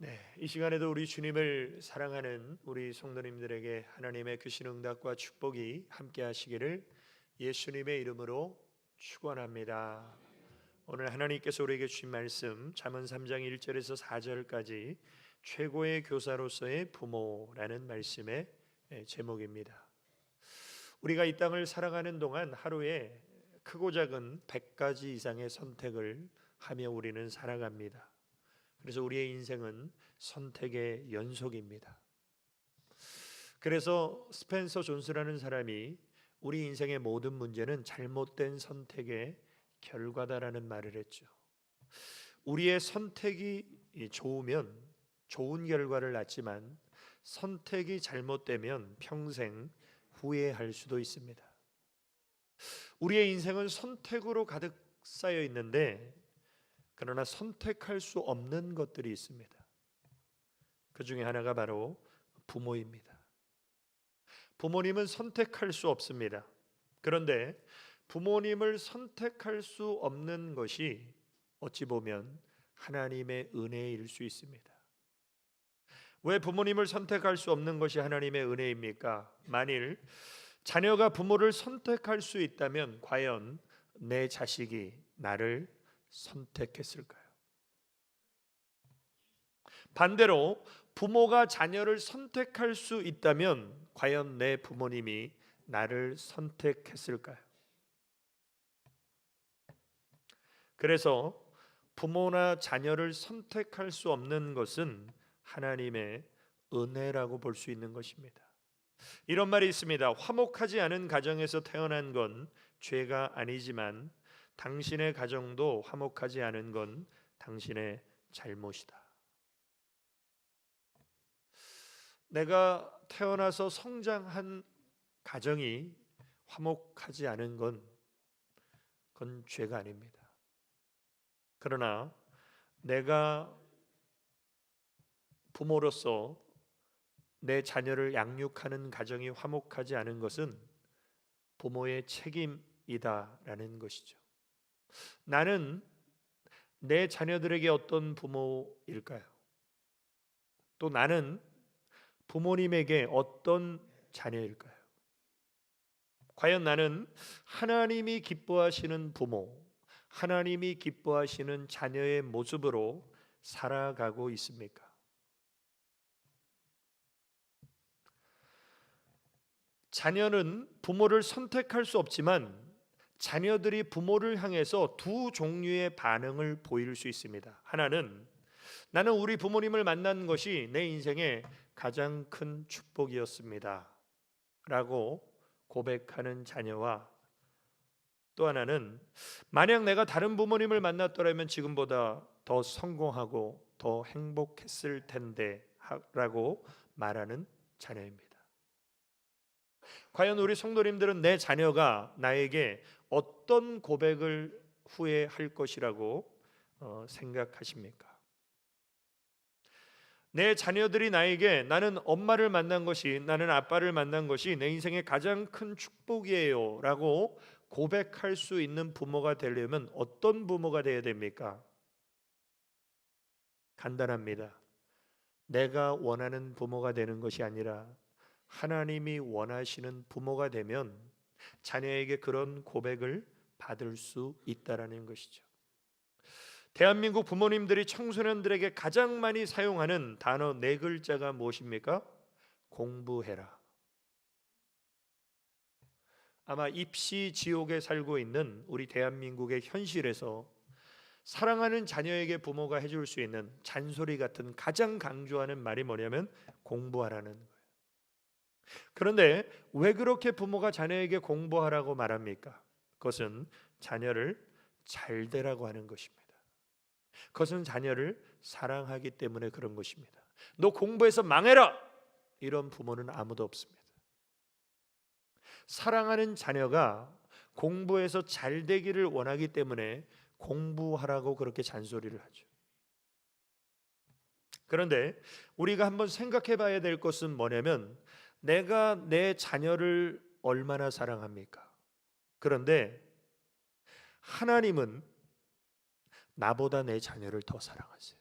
네, 이 시간에도 우리 주님을 사랑하는 우리 성도님들에게 하나님의 크신 응답과 축복이 함께 하시기를 예수님의 이름으로 축원합니다. 오늘 하나님께서 우리에게 주신 말씀 잠언 3장 1절에서 4절까지 최고의 교사로서의 부모라는 말씀의 제목입니다. 우리가 이 땅을 살아가는 동안 하루에 크고 작은 100가지 이상의 선택을 하며 우리는 살아갑니다. 그래서 우리의 인생은 선택의 연속입니다. 그래서 스펜서 존스라는 사람이 우리 인생의 모든 문제는 잘못된 선택의 결과다라는 말을 했죠. 우리의 선택이 좋으면 좋은 결과를 낳지만 선택이 잘못되면 평생 후회할 수도 있습니다. 우리의 인생은 선택으로 가득 쌓여 있는데 그러나 선택할 수 없는 것들이 있습니다. 그 중에 하나가 바로 부모입니다. 부모님은 선택할 수 없습니다. 그런데 부모님을 선택할 수 없는 것이 어찌 보면 하나님의 은혜일 수 있습니다. 왜 부모님을 선택할 수 없는 것이 하나님의 은혜입니까? 만일 자녀가 부모를 선택할 수 있다면 과연 내 자식이 나를 선택했을까요? 반대로 부모가 자녀를 선택할 수 있다면 과연 내 부모님이 나를 선택했을까요? 그래서 부모나 자녀를 선택할 수 없는 것은 하나님의 은혜라고 볼 수 있는 것입니다. 이런 말이 있습니다. 화목하지 않은 가정에서 태어난 건 죄가 아니지만 당신의 가정도 화목하지 않은 건 당신의 잘못이다. 내가 태어나서 성장한 가정이 화목하지 않은 그건 죄가 아닙니다. 그러나 내가 부모로서 내 자녀를 양육하는 가정이 화목하지 않은 것은 부모의 책임이다라는 것이죠. 나는 내 자녀들에게 어떤 부모일까요? 또 나는 부모님에게 어떤 자녀일까요? 과연 나는 하나님이 기뻐하시는 부모, 하나님이 기뻐하시는 자녀의 모습으로 살아가고 있습니까? 자녀는 부모를 선택할 수 없지만 자녀들이 부모를 향해서 두 종류의 반응을 보일 수 있습니다. 하나는 나는 우리 부모님을 만난 것이 내 인생의 가장 큰 축복이었습니다 라고 고백하는 자녀와, 또 하나는 만약 내가 다른 부모님을 만났더라면 지금보다 더 성공하고 더 행복했을 텐데 라고 말하는 자녀입니다. 과연 우리 성도님들은 내 자녀가 나에게 어떤 고백을 후회할 것이라고 생각하십니까? 내 자녀들이 나에게 나는 엄마를 만난 것이, 나는 아빠를 만난 것이 내 인생의 가장 큰 축복이에요 라고 고백할 수 있는 부모가 되려면 어떤 부모가 되어야 됩니까? 간단합니다. 내가 원하는 부모가 되는 것이 아니라 하나님이 원하시는 부모가 되면 자녀에게 그런 고백을 받을 수 있다라는 것이죠. 대한민국 부모님들이 청소년들에게 가장 많이 사용하는 단어 4글자가 무엇입니까? 공부해라. 아마 입시 지옥에 살고 있는 우리 대한민국의 현실에서 사랑하는 자녀에게 부모가 해줄 수 있는 잔소리 같은 가장 강조하는 말이 뭐냐면 공부하라는 거예요. 그런데 왜 그렇게 부모가 자녀에게 공부하라고 말합니까? 그것은 자녀를 잘 되라고 하는 것입니다. 그것은 자녀를 사랑하기 때문에 그런 것입니다. 너 공부해서 망해라! 이런 부모는 아무도 없습니다. 사랑하는 자녀가 공부해서 잘 되기를 원하기 때문에 공부하라고 그렇게 잔소리를 하죠. 그런데 우리가 한번 생각해 봐야 될 것은 뭐냐면 내가 내 자녀를 얼마나 사랑합니까? 그런데 하나님은 나보다 내 자녀를 더 사랑하세요.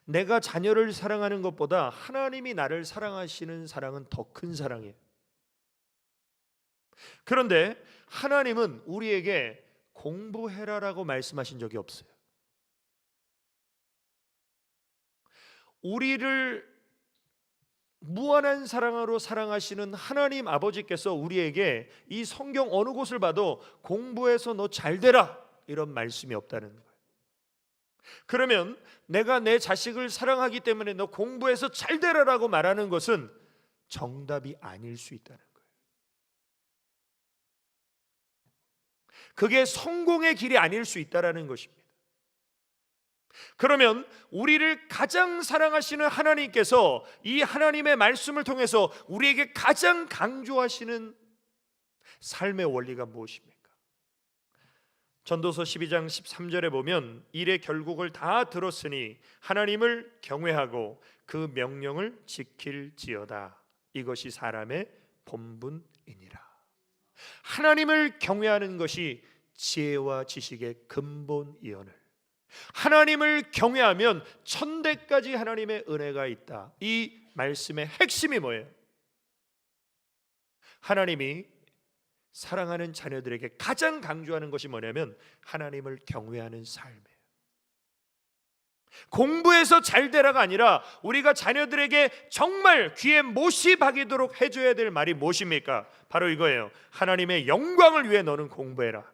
내가 자녀를 사랑하는 것보다 하나님이 나를 사랑하시는 사랑은 더 큰 사랑이에요. 그런데 하나님은 우리에게 공부해라라고 말씀하신 적이 없어요. 우리를 무한한 사랑으로 사랑하시는 하나님 아버지께서 우리에게 이 성경 어느 곳을 봐도 공부해서 너 잘 되라 이런 말씀이 없다는 거예요. 그러면 내가 내 자식을 사랑하기 때문에 너 공부해서 잘 되라라고 말하는 것은 정답이 아닐 수 있다는 거예요. 그게 성공의 길이 아닐 수 있다는 것입니다. 그러면 우리를 가장 사랑하시는 하나님께서 이 하나님의 말씀을 통해서 우리에게 가장 강조하시는 삶의 원리가 무엇입니까? 전도서 12장 13절에 보면 일의 결국을 다 들었으니 하나님을 경외하고 그 명령을 지킬지어다. 이것이 사람의 본분이니라. 하나님을 경외하는 것이 지혜와 지식의 근본이오늘. 하나님을 경외하면 천대까지 하나님의 은혜가 있다. 이 말씀의 핵심이 뭐예요? 하나님이 사랑하는 자녀들에게 가장 강조하는 것이 뭐냐면 하나님을 경외하는 삶이에요. 공부해서 잘 되라가 아니라 우리가 자녀들에게 정말 귀에 못이 박이도록 해줘야 될 말이 무엇입니까? 바로 이거예요. 하나님의 영광을 위해 너는 공부해라.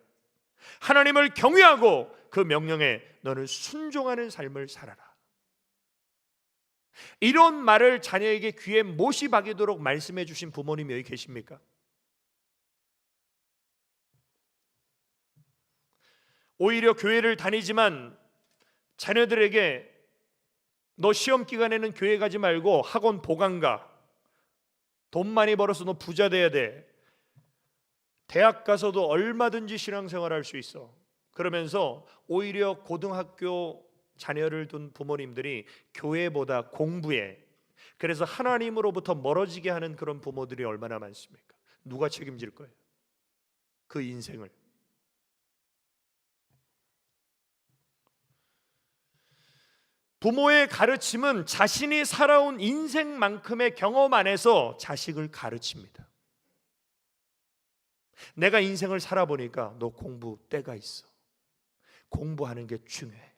하나님을 경외하고 그 명령에 너는 순종하는 삶을 살아라. 이런 말을 자녀에게 귀에 못이 박이도록 말씀해 주신 부모님이 여기 계십니까? 오히려 교회를 다니지만 자녀들에게 너 시험 기간에는 교회 가지 말고 학원 보강 가. 돈 많이 벌어서 너 부자 돼야 돼. 대학 가서도 얼마든지 신앙생활 할 수 있어. 그러면서 오히려 고등학교 자녀를 둔 부모님들이 교회보다 공부에, 그래서 하나님으로부터 멀어지게 하는 그런 부모들이 얼마나 많습니까? 누가 책임질 거예요? 그 인생을. 부모의 가르침은 자신이 살아온 인생만큼의 경험 안에서 자식을 가르칩니다. 내가 인생을 살아보니까 너 공부 때가 있어. 공부하는 게 중요해.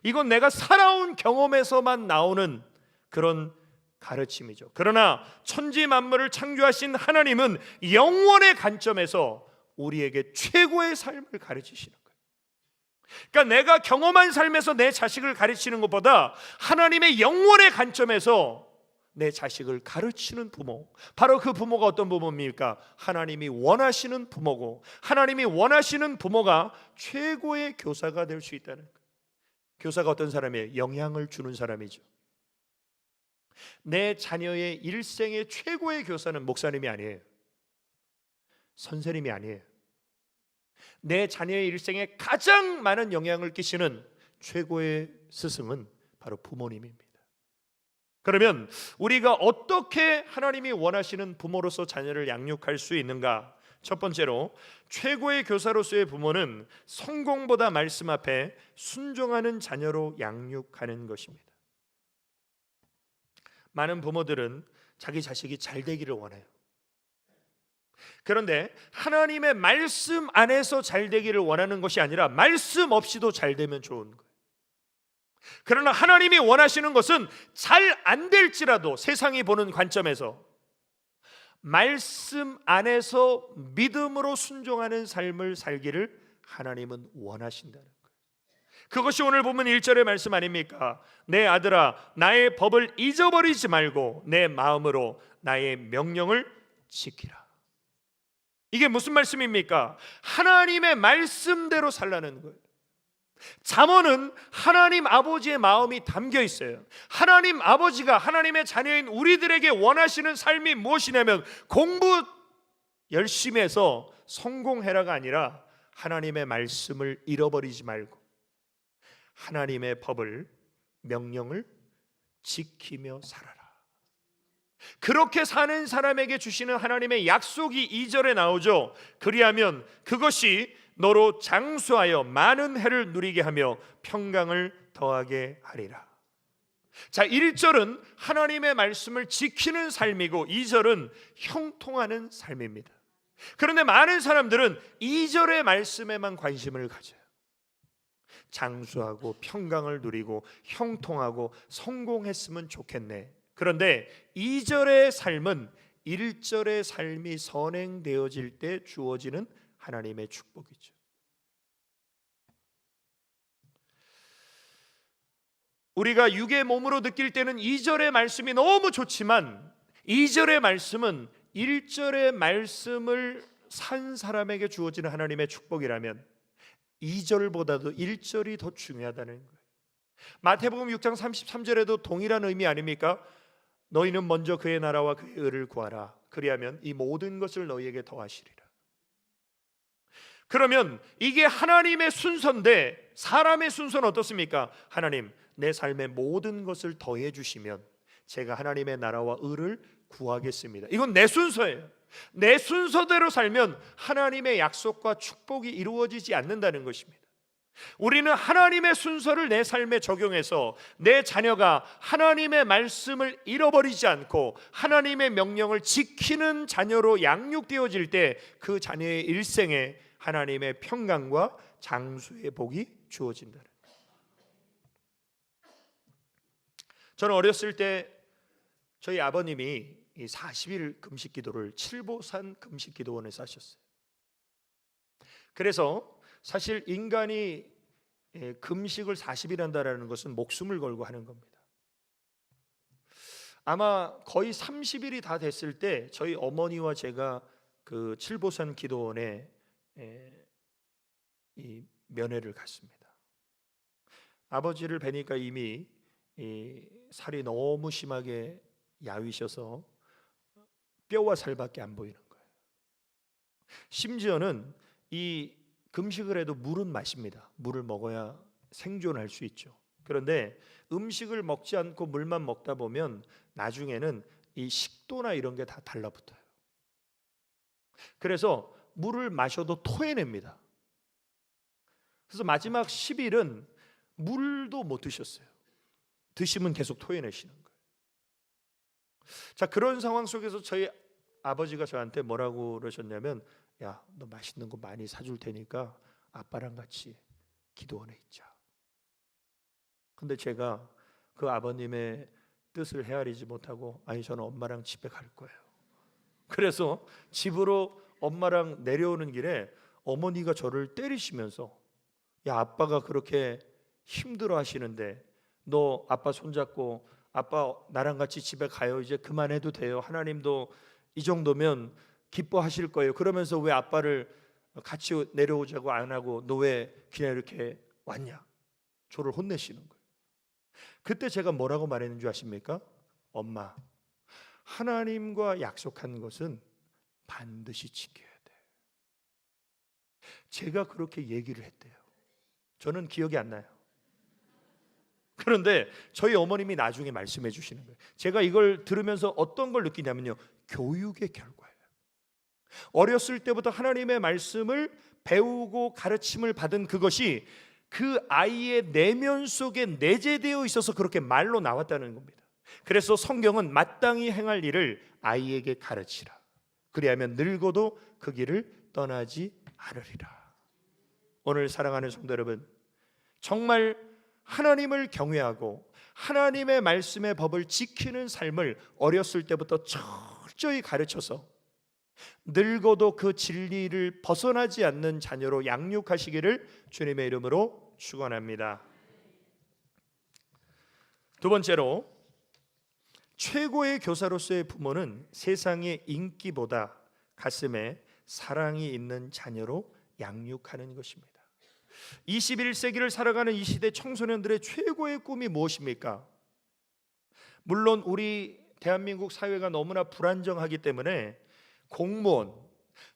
이건 내가 살아온 경험에서만 나오는 그런 가르침이죠. 그러나 천지 만물을 창조하신 하나님은 영원의 관점에서 우리에게 최고의 삶을 가르치시는 거예요. 그러니까 내가 경험한 삶에서 내 자식을 가르치는 것보다 하나님의 영원의 관점에서 내 자식을 가르치는 부모, 바로 그 부모가 어떤 부모입니까? 하나님이 원하시는 부모고, 하나님이 원하시는 부모가 최고의 교사가 될 수 있다는 거예요. 교사가 어떤 사람이에요? 영향을 주는 사람이죠. 내 자녀의 일생의 최고의 교사는 목사님이 아니에요. 선생님이 아니에요. 내 자녀의 일생에 가장 많은 영향을 끼치는 최고의 스승은 바로 부모님입니다. 그러면 우리가 어떻게 하나님이 원하시는 부모로서 자녀를 양육할 수 있는가? 첫 번째로, 최고의 교사로서의 부모는 성공보다 말씀 앞에 순종하는 자녀로 양육하는 것입니다. 많은 부모들은 자기 자식이 잘 되기를 원해요. 그런데 하나님의 말씀 안에서 잘 되기를 원하는 것이 아니라 말씀 없이도 잘 되면 좋은 거예요. 그러나 하나님이 원하시는 것은 잘 안 될지라도 세상이 보는 관점에서 말씀 안에서 믿음으로 순종하는 삶을 살기를 하나님은 원하신다는 거예요. 그것이 오늘 보면 1절의 말씀 아닙니까? 내 아들아, 나의 법을 잊어버리지 말고 내 마음으로 나의 명령을 지키라. 이게 무슨 말씀입니까? 하나님의 말씀대로 살라는 거예요. 잠언은 하나님 아버지의 마음이 담겨 있어요. 하나님 아버지가 하나님의 자녀인 우리들에게 원하시는 삶이 무엇이냐면 공부 열심히 해서 성공해라가 아니라 하나님의 말씀을 잃어버리지 말고 하나님의 법을, 명령을 지키며 살아라. 그렇게 사는 사람에게 주시는 하나님의 약속이 2절에 나오죠. 그리하면 그것이 너로 장수하여 많은 해를 누리게 하며 평강을 더하게 하리라. 자, 1절은 하나님의 말씀을 지키는 삶이고 2절은 형통하는 삶입니다. 그런데 많은 사람들은 2절의 말씀에만 관심을 가져요. 장수하고 평강을 누리고 형통하고 성공했으면 좋겠네. 그런데 2절의 삶은 1절의 삶이 선행되어질 때 주어지는 하나님의 축복이죠. 우리가 육의 몸으로 느낄 때는 2절의 말씀이 너무 좋지만 2절의 말씀은 1절의 말씀을 산 사람에게 주어지는 하나님의 축복이라면 2절보다도 1절이 더 중요하다는 거예요. 마태복음 6장 33절에도 동일한 의미 아닙니까? 너희는 먼저 그의 나라와 그의 의를 구하라. 그리하면 이 모든 것을 너희에게 더하시리라. 그러면 이게 하나님의 순서인데 사람의 순서는 어떻습니까? 하나님, 내 삶의 모든 것을 더해 주시면 제가 하나님의 나라와 의를 구하겠습니다. 이건 내 순서예요. 내 순서대로 살면 하나님의 약속과 축복이 이루어지지 않는다는 것입니다. 우리는 하나님의 순서를 내 삶에 적용해서 내 자녀가 하나님의 말씀을 잃어버리지 않고 하나님의 명령을 지키는 자녀로 양육되어질 때 그 자녀의 일생에 하나님의 평강과 장수의 복이 주어진다는 거예요. 저는 어렸을 때 저희 아버님이 이 40일 금식 기도를 칠보산 금식 기도원에서 하셨어요. 그래서 사실 인간이 금식을 40일 한다라는 것은 목숨을 걸고 하는 겁니다. 아마 거의 30일이 다 됐을 때 저희 어머니와 제가 그 칠보산 기도원에 이 면회를 갔습니다. 아버지를 뵈니까 이미 이 살이 너무 심하게 야위셔서 뼈와 살밖에 안 보이는 거예요. 심지어는 이 금식을 해도 물은 마십니다. 물을 먹어야 생존할 수 있죠. 그런데 음식을 먹지 않고 물만 먹다 보면 나중에는 이 식도나 이런 게 다 달라붙어요. 그래서 물을 마셔도 토해냅니다. 그래서 마지막 10일은 물도 못 드셨어요. 드시면 계속 토해내시는 거예요. 자, 그런 상황 속에서 저희 아버지가 저한테 뭐라고 그러셨냐면, 야, 너 맛있는 거 많이 사줄 테니까 아빠랑 같이 기도원에 있자. 근데 제가 그 아버님의 뜻을 헤아리지 못하고, 아니, 저는 엄마랑 집에 갈 거예요. 그래서 집으로 엄마랑 내려오는 길에 어머니가 저를 때리시면서, 야, 아빠가 그렇게 힘들어 하시는데 너 아빠 손잡고 아빠 나랑 같이 집에 가요. 이제 그만해도 돼요. 하나님도 이 정도면 기뻐하실 거예요. 그러면서 왜 아빠를 같이 내려오자고 안 하고 너 왜 그냥 이렇게 왔냐? 저를 혼내시는 거예요. 그때 제가 뭐라고 말했는 줄 아십니까? 엄마, 하나님과 약속한 것은 반드시 지켜야 돼. 제가 그렇게 얘기를 했대요. 저는 기억이 안 나요. 그런데 저희 어머님이 나중에 말씀해 주시는 거예요. 제가 이걸 들으면서 어떤 걸 느끼냐면요, 교육의 결과예요. 어렸을 때부터 하나님의 말씀을 배우고 가르침을 받은 그것이 그 아이의 내면 속에 내재되어 있어서 그렇게 말로 나왔다는 겁니다. 그래서 성경은 마땅히 행할 일을 아이에게 가르치라. 그리하면 늙어도 그 길을 떠나지 않으리라. 오늘 사랑하는 성도 여러분, 정말 하나님을 경외하고 하나님의 말씀의 법을 지키는 삶을 어렸을 때부터 철저히 가르쳐서 늙어도 그 진리를 벗어나지 않는 자녀로 양육하시기를 주님의 이름으로 축원합니다. 두 번째로, 최고의 교사로서의 부모는 세상의 인기보다 가슴에 사랑이 있는 자녀로 양육하는 것입니다. 21세기를 살아가는 이 시대 청소년들의 최고의 꿈이 무엇입니까? 물론 우리 대한민국 사회가 너무나 불안정하기 때문에 공무원,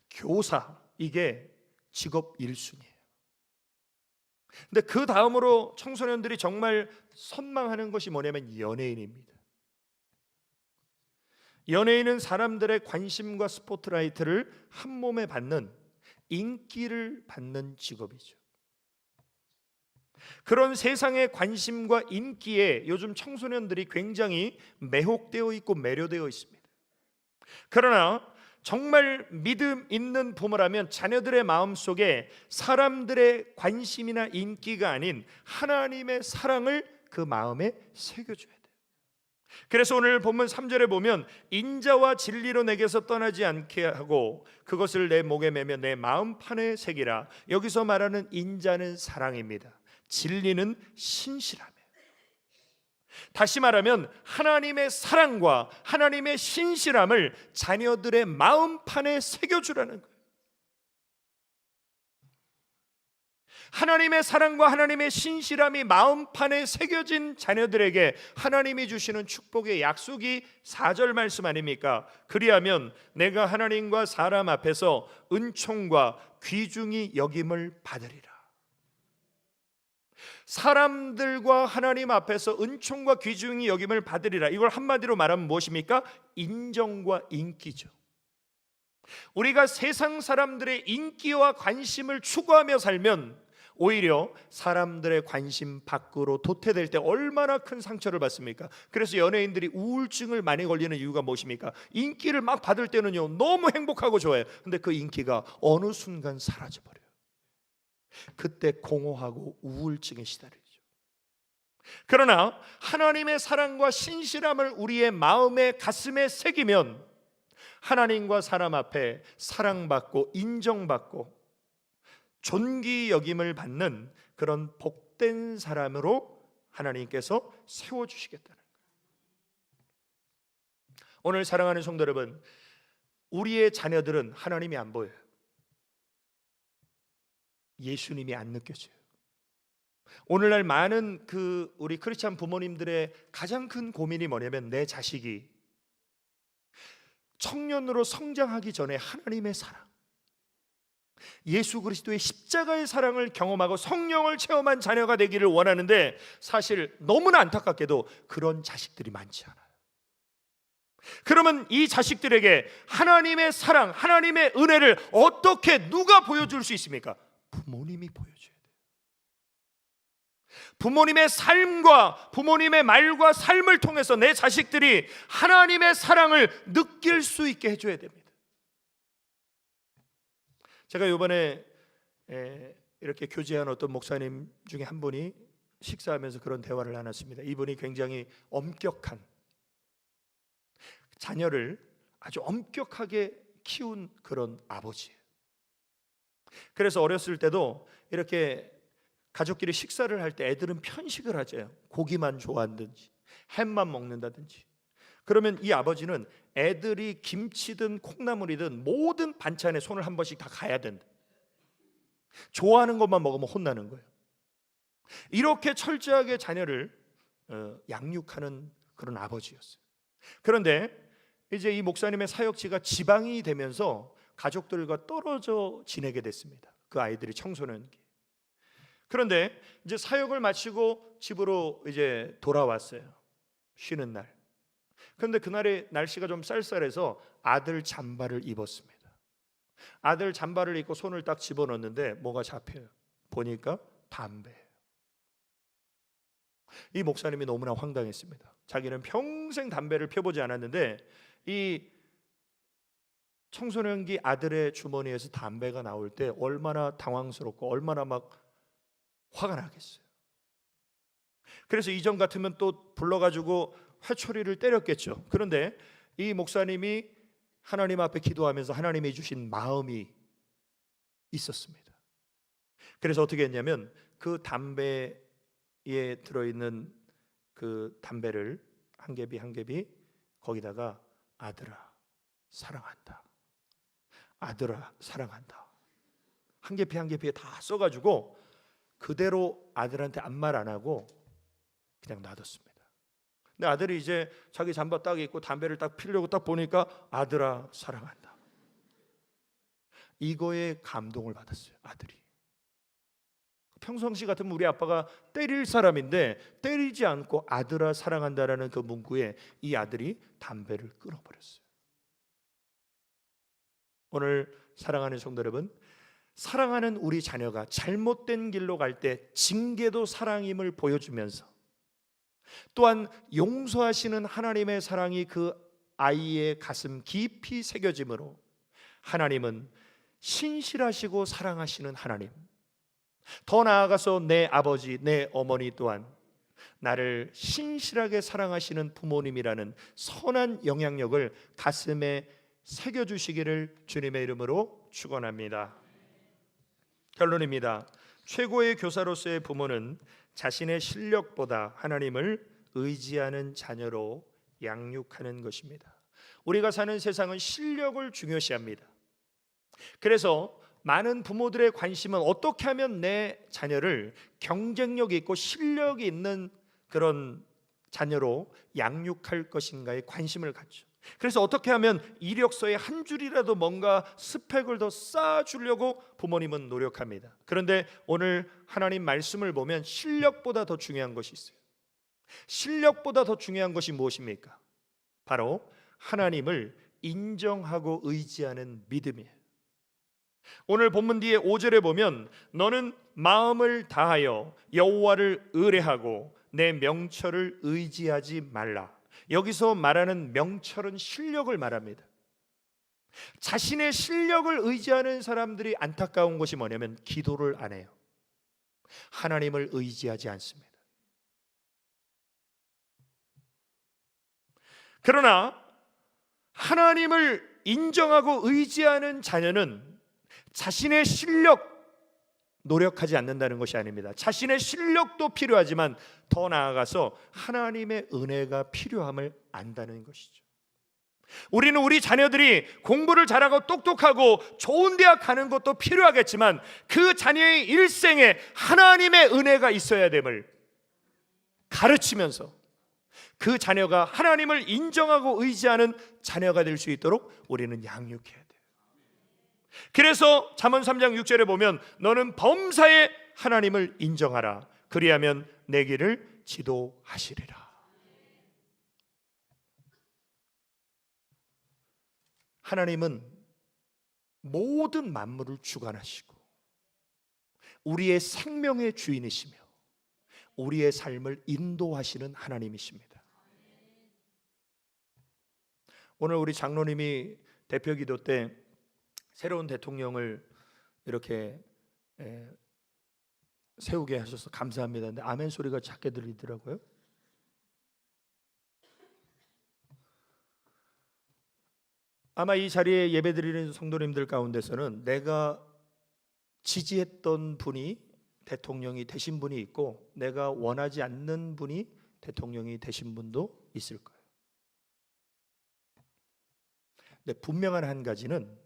교사, 이게 직업 1순위예요. 근데 그 다음으로 청소년들이 정말 선망하는 것이 뭐냐면 연예인입니다. 연예인은 사람들의 관심과 스포트라이트를 한 몸에 받는, 인기를 받는 직업이죠. 그런 세상의 관심과 인기에 요즘 청소년들이 굉장히 매혹되어 있고 매료되어 있습니다. 그러나 정말 믿음 있는 부모라면 자녀들의 마음속에 사람들의 관심이나 인기가 아닌 하나님의 사랑을 그 마음에 새겨줘야 돼요. 그래서 오늘 본문 3절에 보면 인자와 진리로 내게서 떠나지 않게 하고 그것을 내 목에 매며 내 마음판에 새기라. 여기서 말하는 인자는 사랑입니다. 진리는 신실함이에요. 다시 말하면 하나님의 사랑과 하나님의 신실함을 자녀들의 마음판에 새겨주라는 거예요. 하나님의 사랑과 하나님의 신실함이 마음판에 새겨진 자녀들에게 하나님이 주시는 축복의 약속이 4절 말씀 아닙니까? 그리하면 내가 하나님과 사람 앞에서 은총과 귀중히 여김을 받으리라. 사람들과 하나님 앞에서 은총과 귀중히 여김을 받으리라. 이걸 한마디로 말하면 무엇입니까? 인정과 인기죠. 우리가 세상 사람들의 인기와 관심을 추구하며 살면 오히려 사람들의 관심 밖으로 도태될 때 얼마나 큰 상처를 받습니까? 그래서 연예인들이 우울증을 많이 걸리는 이유가 무엇입니까? 인기를 막 받을 때는요 너무 행복하고 좋아요. 근데 그 인기가 어느 순간 사라져버려요. 그때 공허하고 우울증에 시달리죠. 그러나 하나님의 사랑과 신실함을 우리의 마음에 가슴에 새기면 하나님과 사람 앞에 사랑받고 인정받고 존귀 여김을 받는 그런 복된 사람으로 하나님께서 세워주시겠다는 거예요. 오늘 사랑하는 성도 여러분, 우리의 자녀들은 하나님이 안 보여요. 예수님이 안 느껴져요. 오늘날 많은 우리 크리스찬 부모님들의 가장 큰 고민이 뭐냐면 내 자식이 청년으로 성장하기 전에 하나님의 사랑, 예수 그리스도의 십자가의 사랑을 경험하고 성령을 체험한 자녀가 되기를 원하는데 사실 너무나 안타깝게도 그런 자식들이 많지 않아요. 그러면 이 자식들에게 하나님의 사랑, 하나님의 은혜를 어떻게 누가 보여줄 수 있습니까? 부모님이 보여줘야 돼요. 부모님의 삶과 부모님의 말과 삶을 통해서 내 자식들이 하나님의 사랑을 느낄 수 있게 해줘야 됩니다. 제가 이번에 이렇게 교제한 어떤 목사님 중에 한 분이 식사하면서 그런 대화를 나눴습니다. 이분이 굉장히 엄격한 자녀를 아주 엄격하게 키운 그런 아버지예요. 그래서 어렸을 때도 이렇게 가족끼리 식사를 할 때 애들은 편식을 하죠. 고기만 좋아한다든지 햄만 먹는다든지. 그러면 이 아버지는 애들이 김치든 콩나물이든 모든 반찬에 손을 한 번씩 다 가야 된다. 좋아하는 것만 먹으면 혼나는 거예요. 이렇게 철저하게 자녀를 양육하는 그런 아버지였어요. 그런데 이제 이 목사님의 사역지가 지방이 되면서 가족들과 떨어져 지내게 됐습니다. 그 아이들이 청소년기. 그런데 이제 사역을 마치고 집으로 이제 돌아왔어요. 쉬는 날. 그런데 그날의 날씨가 좀 쌀쌀해서 아들 잠바를 입었습니다. 아들 잠바를 입고 손을 딱 집어넣는데 뭐가 잡혀요. 보니까 담배예요. 이 목사님이 너무나 황당했습니다. 자기는 평생 담배를 펴보지 않았는데 이 청소년기 아들의 주머니에서 담배가 나올 때 얼마나 당황스럽고 얼마나 막 화가 나겠어요. 그래서 이전 같으면 또 불러가지고 회초리를 때렸겠죠. 그런데 이 목사님이 하나님 앞에 기도하면서 하나님이 주신 마음이 있었습니다. 그래서 어떻게 했냐면 그 담배에 들어있는 그 담배를 한 개비 한 개비 거기다가 아들아 사랑한다, 아들아 사랑한다 한 개피 한 개피에 다 써가지고 그대로 아들한테 아무 말 안 하고 그냥 놔뒀습니다. 근데 아들이 이제 자기 잠바 딱 입고 담배를 딱 피려고 딱 보니까 아들아 사랑한다. 이거에 감동을 받았어요. 아들이. 평상시 같으면 우리 아빠가 때릴 사람인데 때리지 않고 아들아 사랑한다라는 그 문구에 이 아들이 담배를 끊어버렸어요. 오늘 사랑하는 성도 여러분, 사랑하는 우리 자녀가 잘못된 길로 갈 때 징계도 사랑임을 보여주면서, 또한 용서하시는 하나님의 사랑이 그 아이의 가슴 깊이 새겨짐으로 하나님은 신실하시고 사랑하시는 하나님, 더 나아가서 내 아버지, 내 어머니 또한 나를 신실하게 사랑하시는 부모님이라는 선한 영향력을 가슴에 새겨주시기를 주님의 이름으로 축원합니다. 결론입니다. 최고의 교사로서의 부모는 자신의 실력보다 하나님을 의지하는 자녀로 양육하는 것입니다. 우리가 사는 세상은 실력을 중요시합니다. 그래서 많은 부모들의 관심은 어떻게 하면 내 자녀를 경쟁력 있고 실력이 있는 그런 자녀로 양육할 것인가에 관심을 갖죠. 그래서 어떻게 하면 이력서에 한 줄이라도 뭔가 스펙을 더 쌓아주려고 부모님은 노력합니다. 그런데 오늘 하나님 말씀을 보면 실력보다 더 중요한 것이 있어요. 실력보다 더 중요한 것이 무엇입니까? 바로 하나님을 인정하고 의지하는 믿음이에요. 오늘 본문 뒤에 5절에 보면 너는 마음을 다하여 여호와를 의뢰하고 내 명철을 의지하지 말라. 여기서 말하는 명철은 실력을 말합니다. 자신의 실력을 의지하는 사람들이 안타까운 것이 뭐냐면 기도를 안 해요. 하나님을 의지하지 않습니다. 그러나 하나님을 인정하고 의지하는 자녀는 자신의 실력 노력하지 않는다는 것이 아닙니다. 자신의 실력도 필요하지만 더 나아가서 하나님의 은혜가 필요함을 안다는 것이죠. 우리는 우리 자녀들이 공부를 잘하고 똑똑하고 좋은 대학 가는 것도 필요하겠지만 그 자녀의 일생에 하나님의 은혜가 있어야 됨을 가르치면서 그 자녀가 하나님을 인정하고 의지하는 자녀가 될 수 있도록 우리는 양육해야 돼요. 그래서 잠언 3장 6절에 보면 너는 범사에 하나님을 인정하라. 그리하면 내 길을 지도하시리라. 하나님은 모든 만물을 주관하시고 우리의 생명의 주인이시며 우리의 삶을 인도하시는 하나님이십니다. 오늘 우리 장로님이 대표기도 때 새로운 대통령을 이렇게 세우게 하셔서 감사합니다. 근데 아멘 소리가 작게 들리더라고요. 아마 이 자리에 예배드리는 성도님들 가운데서는 내가 지지했던 분이 대통령이 되신 분이 있고 내가 원하지 않는 분이 대통령이 되신 분도 있을 거예요. 근데 분명한 한 가지는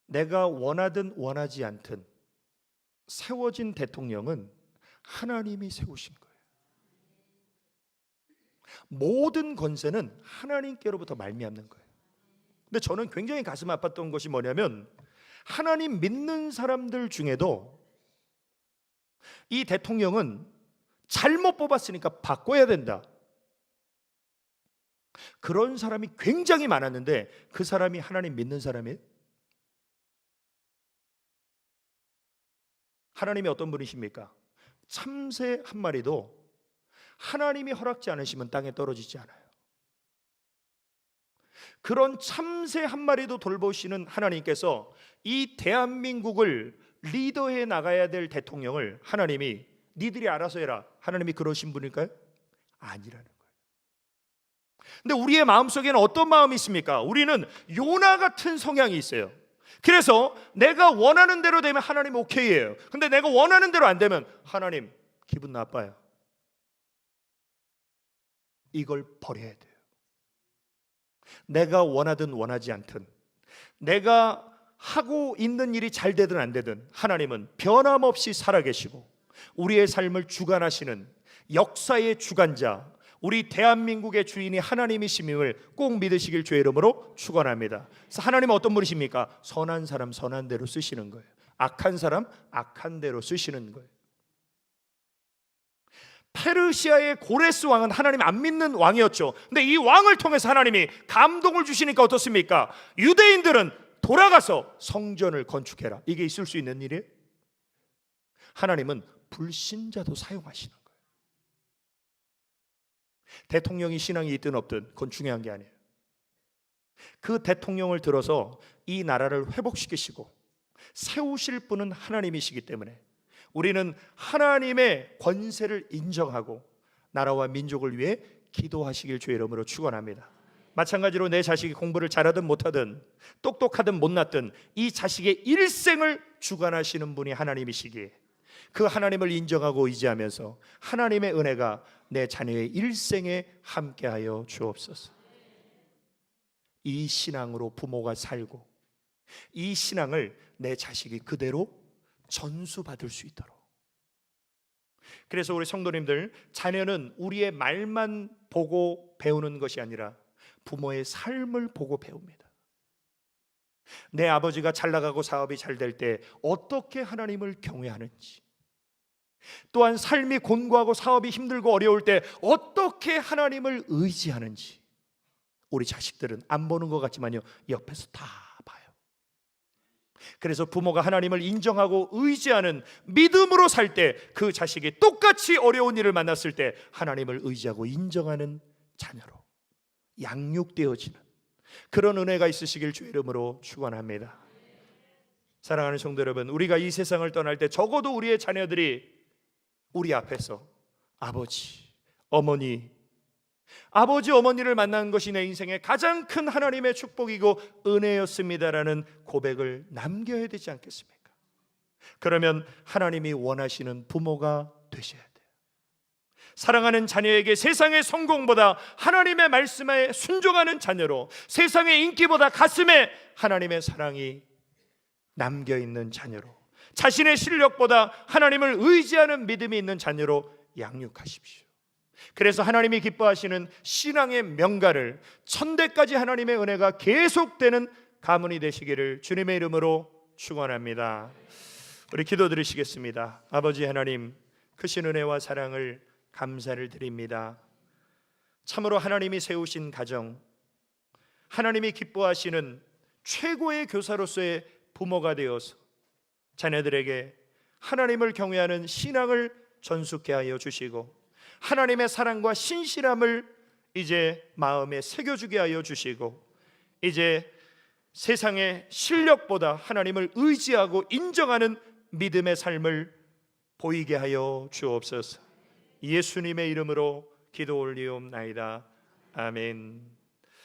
내가 원하든 원하지 않든 세워진 대통령은 하나님이 세우신 거예요. 모든 권세는 하나님께로부터 말미암는 거예요. 근데 저는 굉장히 가슴 아팠던 것이 뭐냐면 하나님 믿는 사람들 중에도 이 대통령은 잘못 뽑았으니까 바꿔야 된다, 그런 사람이 굉장히 많았는데 그 사람이 하나님 믿는 사람이에요? 하나님이 어떤 분이십니까? 참새 한 마리도 하나님이 허락지 않으시면 땅에 떨어지지 않아요. 그런 참새 한 마리도 돌보시는 하나님께서 이 대한민국을 리더해 나가야 될 대통령을 하나님이 니들이 알아서 해라, 하나님이 그러신 분일까요? 아니라는 거예요. 근데 우리의 마음속에는 어떤 마음이 있습니까? 우리는 요나 같은 성향이 있어요. 그래서 내가 원하는 대로 되면 하나님 오케이예요. 근데 내가 원하는 대로 안 되면 하나님 기분 나빠요. 이걸 버려야 돼요. 내가 원하든 원하지 않든, 내가 하고 있는 일이 잘 되든 안 되든 하나님은 변함없이 살아계시고 우리의 삶을 주관하시는 역사의 주관자, 우리 대한민국의 주인이 하나님이심을 꼭 믿으시길 주의 이름으로 축원합니다. 그래서 하나님은 어떤 분이십니까? 선한 사람 선한 대로 쓰시는 거예요. 악한 사람 악한 대로 쓰시는 거예요. 페르시아의 고레스 왕은 하나님 안 믿는 왕이었죠. 근데 이 왕을 통해서 하나님이 감동을 주시니까 어떻습니까? 유대인들은 돌아가서 성전을 건축해라. 이게 있을 수 있는 일이에요? 하나님은 불신자도 사용하시는 거예요. 대통령이 신앙이 있든 없든 그건 중요한 게 아니에요. 그 대통령을 들어서 이 나라를 회복시키시고 세우실 분은 하나님이시기 때문에 우리는 하나님의 권세를 인정하고 나라와 민족을 위해 기도하시길 주의 이름으로 축원합니다. 마찬가지로 내 자식이 공부를 잘하든 못하든 똑똑하든 못났든 이 자식의 일생을 주관하시는 분이 하나님이시기에 그 하나님을 인정하고 의지하면서 하나님의 은혜가 내 자녀의 일생에 함께하여 주옵소서. 이 신앙으로 부모가 살고 이 신앙을 내 자식이 그대로 전수받을 수 있도록. 그래서 우리 성도님들, 자녀는 우리의 말만 보고 배우는 것이 아니라 부모의 삶을 보고 배웁니다. 내 아버지가 잘 나가고 사업이 잘 될 때 어떻게 하나님을 경외하는지, 또한 삶이 곤고하고 사업이 힘들고 어려울 때 어떻게 하나님을 의지하는지 우리 자식들은 안 보는 것 같지만요, 옆에서 다 봐요. 그래서 부모가 하나님을 인정하고 의지하는 믿음으로 살 때 그 자식이 똑같이 어려운 일을 만났을 때 하나님을 의지하고 인정하는 자녀로 양육되어지는 그런 은혜가 있으시길 주의 이름으로 축원합니다. 사랑하는 성도 여러분, 우리가 이 세상을 떠날 때 적어도 우리의 자녀들이 우리 앞에서 아버지, 어머니를 만난 것이 내 인생의 가장 큰 하나님의 축복이고 은혜였습니다라는 고백을 남겨야 되지 않겠습니까? 그러면 하나님이 원하시는 부모가 되셔야 돼요. 사랑하는 자녀에게 세상의 성공보다 하나님의 말씀에 순종하는 자녀로, 세상의 인기보다 가슴에 하나님의 사랑이 남겨있는 자녀로, 자신의 실력보다 하나님을 의지하는 믿음이 있는 자녀로 양육하십시오. 그래서 하나님이 기뻐하시는 신앙의 명가를 천대까지 하나님의 은혜가 계속되는 가문이 되시기를 주님의 이름으로 축원합니다. 우리 기도드리시겠습니다. 아버지 하나님, 크신 은혜와 사랑을 감사를 드립니다. 참으로 하나님이 세우신 가정, 하나님이 기뻐하시는 최고의 교사로서의 부모가 되어서 자녀들에게 하나님을 경외하는 신앙을 전수케 하여 주시고 하나님의 사랑과 신실함을 이제 마음에 새겨주게 하여 주시고 이제 세상의 실력보다 하나님을 의지하고 인정하는 믿음의 삶을 보이게 하여 주옵소서. 예수님의 이름으로 기도 올리옵나이다. 아멘.